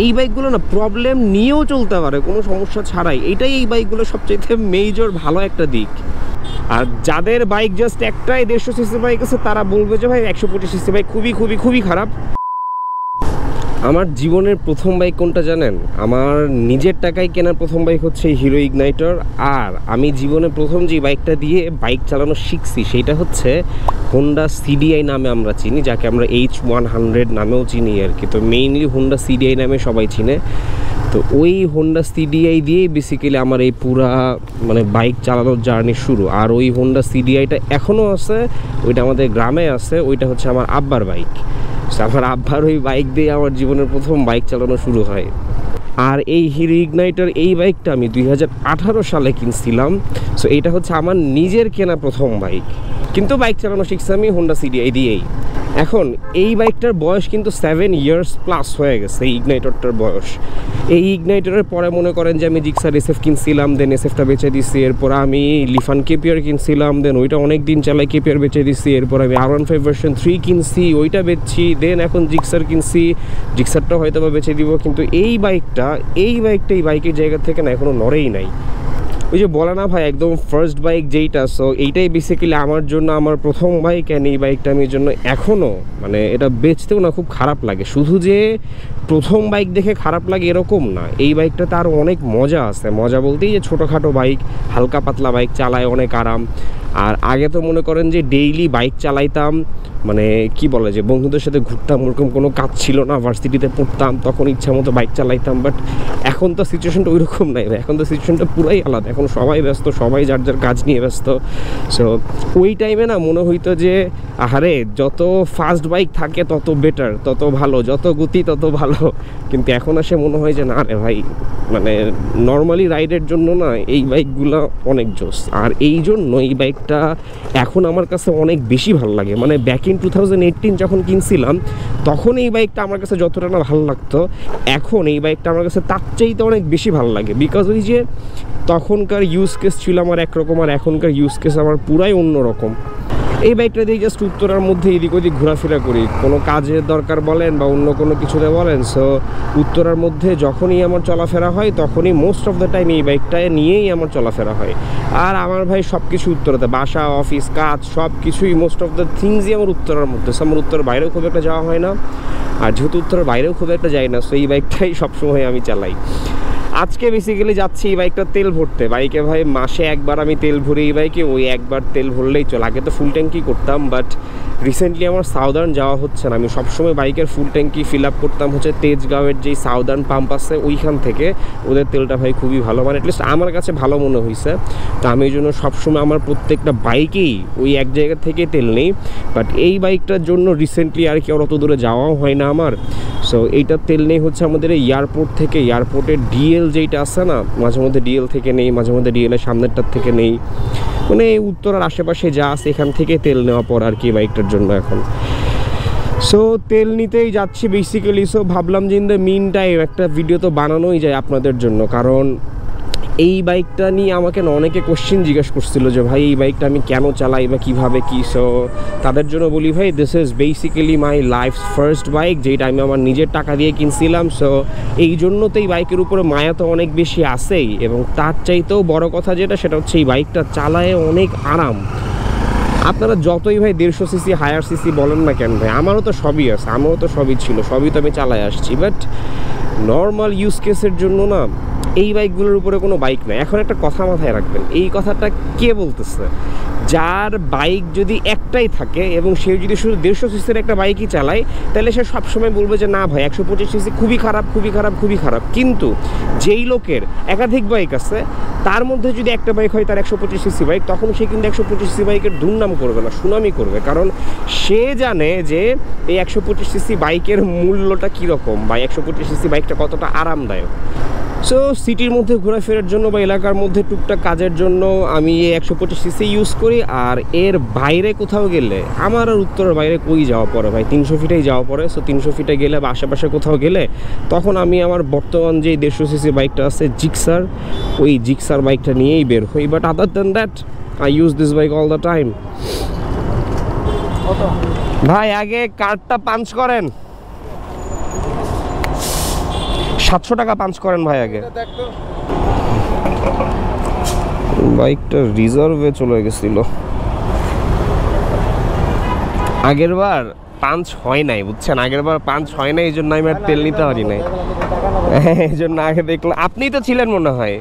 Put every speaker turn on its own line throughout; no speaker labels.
এই বাইকগুলো না প্রবলেম নিয়েও চলতে পারে কোনো সমস্যা ছাড়াই, এটাই এই বাইকগুলো সবচেয়ে মেজর ভালো একটা দিক। আর যাদের বাইক জাস্ট একটাই 150 সিসি বাইক আছে তারা বলবে যে ভাই 125 সিসি বাইক খুবই খুবই খুবই খারাপ। আমার জীবনের প্রথম বাইক কোনটা জানেন? আমার নিজের টাকায় কেনার প্রথম বাইক হচ্ছে হিরো ইগনাইটর। আর আমি জীবনে প্রথম যে বাইকটা দিয়ে বাইক চালানো শিখছি সেটা হচ্ছে হোন্ডা সিডিআই নামে আমরা চিনি, যাকে আমরা H100 নামেও চিনি আর কি। তো মেইনলি হোন্ডা সিডিআই নামে সবাই চিনে। তো ওই হোন্ডা সিডিআই দিয়েই বেসিক্যালি আমার এই পুরা মানে বাইক চালানোর জার্নি শুরু। আর ওই হোন্ডা সিডিআইটা এখনও আছে, ওইটা আমাদের গ্রামে আছে, ওইটা হচ্ছে আমার আব্বার বাইক। আমার আব্বার ওই বাইক দিয়ে আমার জীবনের প্রথম বাইক চালানো শুরু হয়। আর এই হিরো ইগনাইটর এই বাইকটা আমি 2018 সালে কিনছিলাম। সো এটা হচ্ছে আমার নিজের কেনা প্রথম বাইক, কিন্তু বাইক চালানো শিখছি আমি হোন্ডা সিডিআই দিয়েই। এখন এই বাইকটার বয়স কিন্তু 7 ইয়ার্স প্লাস হয়ে গেছে এই ইগনাইটরটার বয়স। এই ইগনাইটরের পরে মনে করেন যে আমি জিক্সার এসএফ কিনছিলাম, দেন এসএফটা বেচে দিছি। এরপর আমি লিফান কেপিয়ার কিনছিলাম, দেন ওইটা অনেক দিন চালাই, কেপিয়ার বেচে দিছি। এরপর আমি R15 ভার্সন 3 কিনছি, ওইটা বেচছি। দেন এখন জিক্সার কিনছি, জিক্সারটা হয়তো বা বেচে দিব। কিন্তু এই বাইকটা এই বাইকের জায়গা থেকে না এখনও নড়েই নাই। ওই যে বলে না ভাই একদম ফার্স্ট বাইক যেইটা, সো এইটাই বেসিক্যালি আমার জন্য আমার প্রথম বাইক। অ্যান্ড এই বাইকটা আমি জন্য এখনও মানে এটা বেচতেও না খুব খারাপ লাগে। শুধু যে প্রথম বাইক দেখে খারাপ লাগে এরকম না, এই বাইকটাতে আরও অনেক মজা আছে। মজা বলতেই যে ছোটোখাটো বাইক, হালকা পাতলা বাইক চালায় অনেক আরাম। আর আগে তো মনে করেন যে ডেইলি বাইক চালাইতাম, মানে কি বলে যে বন্ধুদের সাথে ঘুরতাম, ওরকম কোনো কাজ ছিল না, ভার্সিটিতে পড়তাম, তখন ইচ্ছা মতো বাইক চালাইতাম। বাট এখন তো সিচুয়েশনটা ওই রকম নাই, এখন তো সিচুয়েশনটা পুরাই আলাদা। এখন সবাই ব্যস্ত, সবাই যার যার কাজ নিয়ে ব্যস্ত। সো ওই টাইমে না মনে হইতো যে আহারে যত ফাস্ট বাইক থাকে তত বেটার, তত ভালো, যত গতি তত ভালো। কিন্তু এখন আসে মনে হয় যে না রে ভাই, মানে নর্মালি রাইডের জন্য না এই বাইকগুলো অনেক জোস। আর এই জন্য এই বাইকটা এখন আমার কাছে অনেক বেশি ভালো লাগে। মানে ব্যাক ইন 2018 যখন কিনছিলাম তখন এই বাইকটা আমার কাছে যতটা না ভালো লাগতো, এখন এই বাইকটা আমার কাছে তার চাইতে অনেক বেশি ভালো লাগে। বিকজ ওই যে তখনকার ইউজ কেস ছিল আমার একরকম, আর এখনকার ইউজ কেস আমার পুরাই অন্যরকম। এই বাইকটা দিয়ে জাস্ট উত্তরার মধ্যে এদিক ওদিক ঘোরাফেরা করি, কোনো কাজের দরকার বলেন বা অন্য কোনো কিছুতে বলেন। সো উত্তরার মধ্যে যখনই আমার চলাফেরা হয় তখনই মোস্ট অফ দ্য টাইম এই বাইকটায় নিয়েই আমার চলাফেরা হয়। আর আমার ভাই সব কিছু উত্তরাতে, বাসা, অফিস, কাজ সব কিছুই মোস্ট অফ দ্য থিংসই আমার উত্তরার মধ্যে। সো আমার উত্তরার বাইরেও খুব একটা যাওয়া হয় না, আর যেহেতু উত্তরার বাইরেও খুব একটা যাই না, সো এই বাইকটাই সবসময় আমি চালাই। আজকে বেসিক্যালি যাচ্ছি এই বাইকটা তেল ভরতে। বাইকে ভাই মাসে একবার আমি তেল ভরি এই বাইকে, ওই একবার তেল ভরলেই চলে। আগে তো ফুল ট্যাঙ্কি করতাম, বাট রিসেন্টলি আমার সাউদার্ন যাওয়া হচ্ছে না। আমি সবসময় বাইকের ফুল ট্যাঙ্কি ফিল আপ করতাম হচ্ছে তেজগাঁওয়ের যেই সাউদার্ন পাম্প আছে ওইখান থেকে। ওদের তেলটা ভাই খুবই ভালো, মানে অ্যাটলিস্ট আমার কাছে ভালো মনে হয়েছে। তো আমি এই জন্য সবসময় আমার প্রত্যেকটা বাইকেই ওই এক জায়গা থেকে তেল নেই। বাট এই বাইকটার জন্য রিসেন্টলি আর কি আর অত দূরে যাওয়াও হয় না আমার। সো এইটার তেল নেই হচ্ছে আমাদের এই এয়ারপোর্ট থেকে। এয়ারপোর্টের ডিএল যেইটা আছে না, মাঝে মধ্যে ডিএল থেকে নেই, মাঝে মধ্যে ডিএলের সামনেরটার থেকে নেই। মানে উত্তরার আশেপাশে যা আছে এখান থেকে তেল নেওয়া পর আর কি বাইকটার জন্য এখন। সো তেল নিতেই যাচ্ছি বেসিক্যালি। সো ভাবলাম যে ইন দ্য মিন টাইম একটা ভিডিও তো বানানোই যায় আপনাদের জন্য, কারণ এই বাইকটা নিয়ে আমাকে অনেকে কোশ্চেন জিজ্ঞেস করছিল যে ভাই এই বাইকটা আমি কেন চালাই বা কীভাবে কী। সো তাদের জন্য বলি ভাই this is basically my life first bike, যেটা আমি আমার নিজের টাকা দিয়ে কিনছিলাম। সো এই জন্য তো এই বাইকের উপরে মায়া তো অনেক বেশি আছেই, এবং তার চাইতেও বড় কথা যেটা সেটা হচ্ছে এই বাইকটা চালায় অনেক আরাম। আপনারা যতই ভাই 150 সিসি হায়ার সিসি বলেন না কেন ভাই, আমারও তো সবই আছে, আমারও তো সবই ছিল, সবই তো আমি চালায় আসছি। বাট নর্মাল ইউজ কেসের জন্য না এই বাইকগুলোর উপরে কোনো বাইক নাই। এখন একটা কথা মাথায় রাখবেন, এই কথাটা কে বলতেছে? যার বাইক যদি একটাই থাকে এবং সে যদি শুধু 150 সিসির একটা বাইকই চালায়, তাহলে সে সবসময় বলবে যে না ভাই 125 সিসি খুবই খারাপ, খুবই খারাপ, খুবই খারাপ। কিন্তু যেই লোকের একাধিক বাইক আছে তার মধ্যে যদি একটা বাইক হয় তার 125 সিসি বাইক, তখন সে কিন্তু 125 সিসি বাইকের দুর্নাম করবে না, সুনামি করবে। কারণ সে জানে যে এই 125 সিসি বাইকের মূল্যটা কীরকম, বা 125 সিসি বাইকটা কতটা আরামদায়ক। সো সিটির মধ্যে ঘোরাফেরার জন্য বা এলাকার মধ্যে টুকটাক কাজের জন্য আমি এই 125 সিসি ইউজ করি। আর এর বাইরে কোথাও গেলে আমার আর উত্তরের বাইরে কই যাওয়া পড়ে ভাই, 300 ফিটেই যাওয়া পড়ে। সো 300 ফিটে গেলে বা আশেপাশে কোথাও গেলে তখন আমি আমার বর্তমান যে 150 সিসি বাইকটা আছে জিক্সার, ওই জিক্সার বাইকটা নিয়েই বের হই। But other than that I use this bike all the time. ভাই আগে কার্ডটা পাঞ্চ করেন। 700 টাকা পাঞ্চ করেন ভাই আগে। বাইকটা রিজার্ভে চলে গেছিল, আগের বার পাঞ্চ হয় নাই বুঝছেন, আগের বার পাঞ্চ হয় নাই, এই জন্য আমি আর তেল নিতে পারি নাই, এই জন্য আগে দেখলাম। আপনি তো ছিলেন মনে হয়।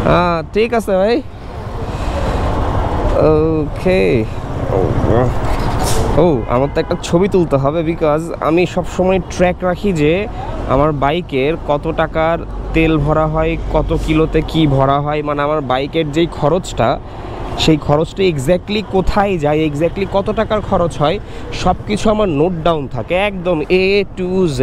হ্যাঁ ঠিক আছে ভাই, ওকে। ও আমার তো একটা ছবি তুলতে হবে, বিকজ আমি সবসময় ট্র্যাক রাখি যে আমার বাইকের কত টাকার তেল ভরা হয়, কত কিলোতে কি ভরা হয়, মানে আমার বাইকের যেই খরচটা, সেই খরচটা এক্স্যাক্টলি কোথায় যায়, এক্স্যাক্টলি কত টাকার খরচ হয়, সব কিছু আমার নোট ডাউন থাকে একদম A to Z।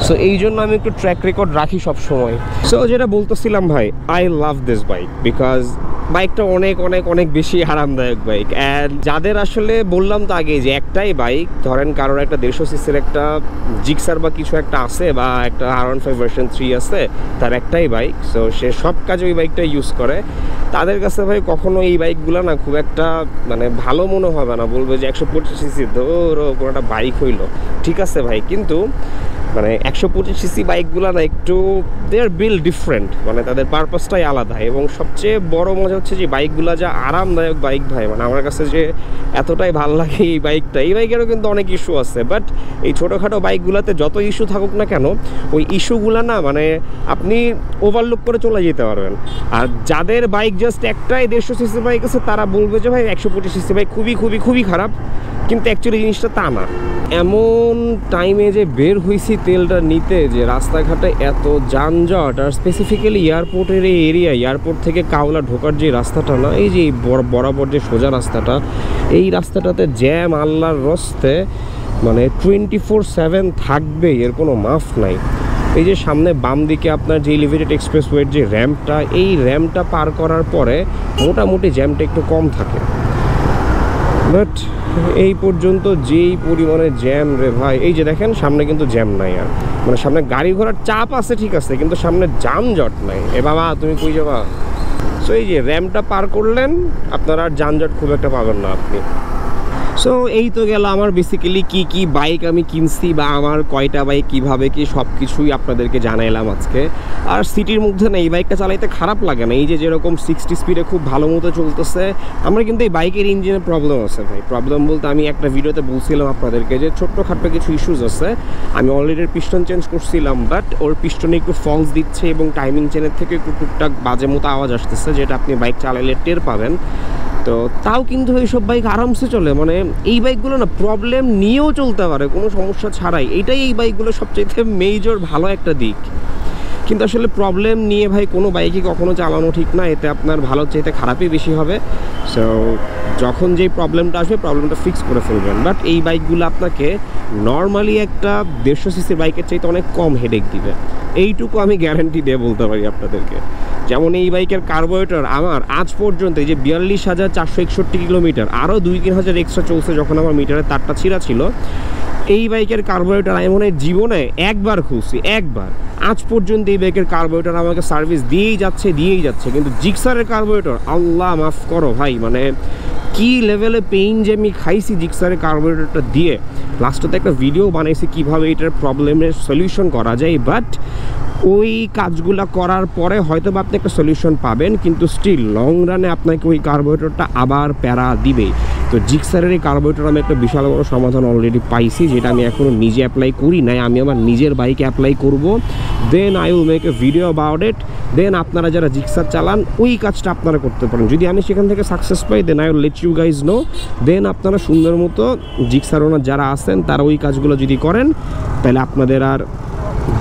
সো এই জন্য আমি একটু ট্র্যাক রেকর্ড রাখি সব সময়। সো যেটা বলতেছিলাম ভাই, I love this bike because বাইকটা অনেক অনেক অনেক বেশি আরামদায়ক বাইক। অ্যান্ড যাদের আসলে বললাম তো আগে যে একটাই বাইক, ধরেন কারোর একটা 150 সিসির একটা জিক্সার বা কিছু একটা আছে, বা একটা R15 ভার্সন 3 আছে, তার একটাই বাইক, সো সে সব কাজে ওই বাইকটা ইউজ করে, তাদের কাছে ভাই কখনো এই বাইকগুলো না খুব একটা মানে ভালো মনে হবে না, বলবে যে 125 সিসি ধরো কোনো একটা বাইক হইলো, ঠিক আছে ভাই, কিন্তু মানে 125 সিসি বাইকগুলো না একটু দে আর বিল্ড ডিফারেন্ট, মানে তাদের পারপাসটাই আলাদা। এবং সবচেয়ে বড় মজা হচ্ছে যে বাইকগুলো যা আরামদায়ক বাইক ভাই, মানে আমার কাছে যে এতটাই ভালো লাগে এই বাইকটা। এই বাইকেরও কিন্তু অনেক ইস্যু আছে, বাট এই ছোটোখাটো বাইকগুলোতে যত ইস্যু থাকুক না কেন, ওই ইস্যুগুলো না মানে আপনি ওভারলুক করে চলে যেতে পারবেন। আর যাদের বাইক জাস্ট একটাই 150 সিসি বাইক আছে, তারা বলবে যে ভাই 125 সিসি বাইক খুবই খুবই খুবই খারাপ, কিন্তু অ্যাকচুয়ালি জিনিসটা তা না। এমন টাইমে যে বের হয়েছি তেলটা নিতে, যে রাস্তাঘাটে এত যানজট, আর স্পেসিফিক্যালি এয়ারপোর্টের এই এরিয়া, এয়ারপোর্ট থেকে কাওলা ঢোকার যে রাস্তাটা না, এই যে বরাবর যে সোজা রাস্তাটা, এই রাস্তাটাতে জ্যাম আল্লাহর রস্তে, মানে 24/7 থাকবে, এর কোনো মাফ নাই। এই যে সামনে বাম দিকে আপনার যে এলিভেটেড এক্সপ্রেসওয়ের যে র্যাম্পটা, এই র্যাম্পটা পার করার পরে মোটামুটি জ্যামটা একটু কম থাকে, বাট এই পর্যন্ত যেই পরিমাণে জ্যাম রে ভাই, এই যে দেখেন সামনে কিন্তু জ্যাম নাই, আর মানে সামনে গাড়ি ঘোড়ার চাপ আছে ঠিক আছে, কিন্তু সামনে যানজট নাই। এ বাবা তুমি কই যাবা? সো এই যে র্যাম্পটা পার করলেন, আপনার আর যানজট খুব একটা পাবেন না আপনি। সো এই তো গেল আমার বেসিক্যালি কি বাইক আমি কিনছি, বা আমার কয়টা বাইক কীভাবে কি সব কিছুই আপনাদেরকে জানাইলাম আজকে। আর সিটির মধ্যে না এই বাইকটা চালাইতে খারাপ লাগে না, এই যে যেরকম 60 স্পিডে খুব ভালো মতো চলতেছে। আমার কিন্তু এই বাইকের ইঞ্জিনের প্রবলেম আছে ভাই, প্রবলেম বলতে আমি একটা ভিডিওতে বলছিলাম আপনাদেরকে যে ছোট্টখাটো কিছু ইস্যুস আছে। আমি অলরেডি পিস্টন চেঞ্জ করছিলাম, বাট ওর পিস্টনে একটু ফলস দিচ্ছে এবং টাইমিং চেনের থেকে একটু টুকটাক বাজে মতো আওয়াজ আসতেছে, যেটা আপনি বাইক চালাইলে টের পাবেন। তো তাও কিন্তু এইসব বাইক আরামসে চলে, মানে এই বাইকগুলো না প্রবলেম নিয়েও চলতে পারে কোনো সমস্যা ছাড়াই, এটাই এই বাইকগুলো সবচেয়ে মেজর ভালো একটা দিক। কিন্তু আসলে প্রবলেম নিয়ে ভাই কোনো বাইকই কখনো চালানো ঠিক না, এতে আপনার ভালো চাইতে খারাপই বেশি হবে। সো যখন যেই প্রবলেমটা আসবে প্রবলেমটা ফিক্স করে ফেলবেন। বাট এই বাইকগুলো আপনাকে নর্মালি একটা 150 সিসির বাইকের চাইতে অনেক কম হেডেক দিবে, এইটুকু আমি গ্যারান্টি দিয়ে বলতে পারি আপনাদেরকে। যেমন এই বাইকের কার্বোরেটর আমার আজ পর্যন্ত এই যে 42,461 কিলোমিটার, আরও 2-3 হাজার এক্সট্রা চলছে যখন আমার মিটারের তারটা ছিঁড়া ছিল। এই বাইকের কার্বোরেটর আমি মনে হয় জীবনে একবার খুলছি, একবার। আজ পর্যন্ত এই বাইকের কার্বোরেটর আমাকে সার্ভিস দিয়েই যাচ্ছে। কিন্তু জিক্সারের কার্বোরেটর আল্লাহ মাফ করো ভাই, মানে কি লেভেলে পেইন যে আমি খাইছি জিক্সারের কার্বোরেটরটা দিয়ে। লাস্টতে একটা ভিডিও বানাইছি কীভাবে এটার প্রবলেমের সলিউশন করা যায়, বাট ওই কাজগুলো করার পরে হয়তো বা আপনি একটা সলিউশন পাবেন, কিন্তু স্টিল লং রানে আপনাকে ওই কার্বোরেটরটা আবার প্যারা দিবেই। তো জিক্সারের এই কার্বোরেটর আমি একটা বিশাল বড় সমাধান অলরেডি পাইছি, যেটা আমি এখনও নিজে অ্যাপ্লাই করি নাই, আমি আমার নিজের বাইকে অ্যাপ্লাই করব। Then I will make a video about it. Then আপনারা যারা জিক্সার চালান ওই কাজটা আপনারা করতে পারেন। যদি আমি সেখান থেকে সাকসেস পাই, then I will let you guys know. Then আপনারা সুন্দর মতো জিক্সার ওনার যারা আছেন তারা ওই কাজগুলো যদি করেন, তাহলে আপনাদের আর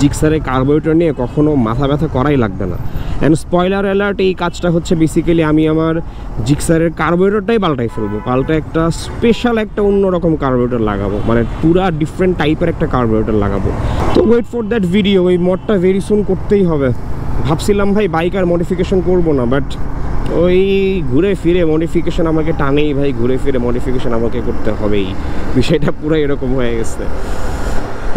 জিক্সারের কার্বোরেটর নিয়ে কখনো মাথা ব্যথা করাই লাগবে না। অ্যান্ড স্পয়লার অ্যালার্ট, এই কাজটা হচ্ছে বেসিক্যালি আমি আমার জিক্সারের কার্বোরেটরটাই পাল্টাই ফেলবো, একটা স্পেশাল একটা অন্যরকম কার্বোরেটর লাগাবো, মানে পুরা ডিফারেন্ট টাইপের একটা কার্বোরেটর লাগাবো। তো ওয়েট ফর দ্যাট ভিডিও, ওই মডটা ভেরি সুন করতেই হবে। ভাবছিলাম ভাই বাইক আর মডিফিকেশন করবো না, বাট ওই ঘুরে ফিরে মডিফিকেশন আমাকে টানেই ভাই, ঘুরে ফিরে মডিফিকেশন আমাকে করতে হবেই, বিষয়টা পুরো এরকম হয়ে গেছে।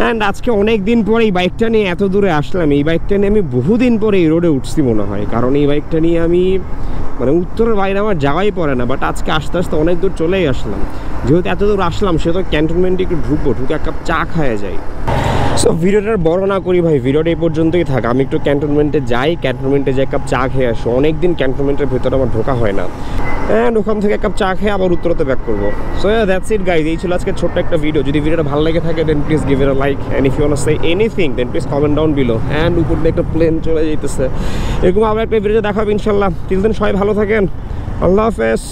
অ্যান্ড আজকে অনেক দিন পরে এই বাইকটা নিয়ে এত দূরে আসলাম। এই বাইকটা নিয়ে আমি বহুদিন পরে এই রোডে উঠছি মনে হয়, কারণ এই বাইকটা নিয়ে আমি মানে উত্তরের বাইরে আমার যাওয়াই পড়ে না। বাট আজকে আস্তে আস্তে অনেক দূর চলেই আসলাম, যেহেতু এত দূর আসলাম সেহেতু ক্যান্টনমেন্টে একটু ঢুকে এক কাপ চা খাওয়া যায়। সো ভিডিওটার বড় না করি ভাই, ভিডিওটা এই পর্যন্তই থাক। আমি একটু ক্যান্টনমেন্টে যাই, ক্যান্টনমেন্টে যাই এক কাপ চা খেয়ে আসি। অনেকদিন ক্যান্টনমেন্টের ভেতরে আমার ঢোকা হয় না, অ্যান্ড ওখান থেকে এক কাপ চা খেয়ে আবার উত্তরতে ব্যাক করবো। সো দ্যাটস ইট গাইজ, এই ছিল আজকে ছোট্ট একটা ভিডিও। যদি ভিডিওটা ভালো লেগে থাকে then please give it a like, and if you want to say anything then please comment down below. And উপর দিয়ে একটা প্লেন চলে যেতেছে, এরকম আবার একটা ভিডিও দেখা হবে ইনশাল্লাহ। টিল দেন সবাই ভালো থাকেন, আল্লাহ হাফেজ।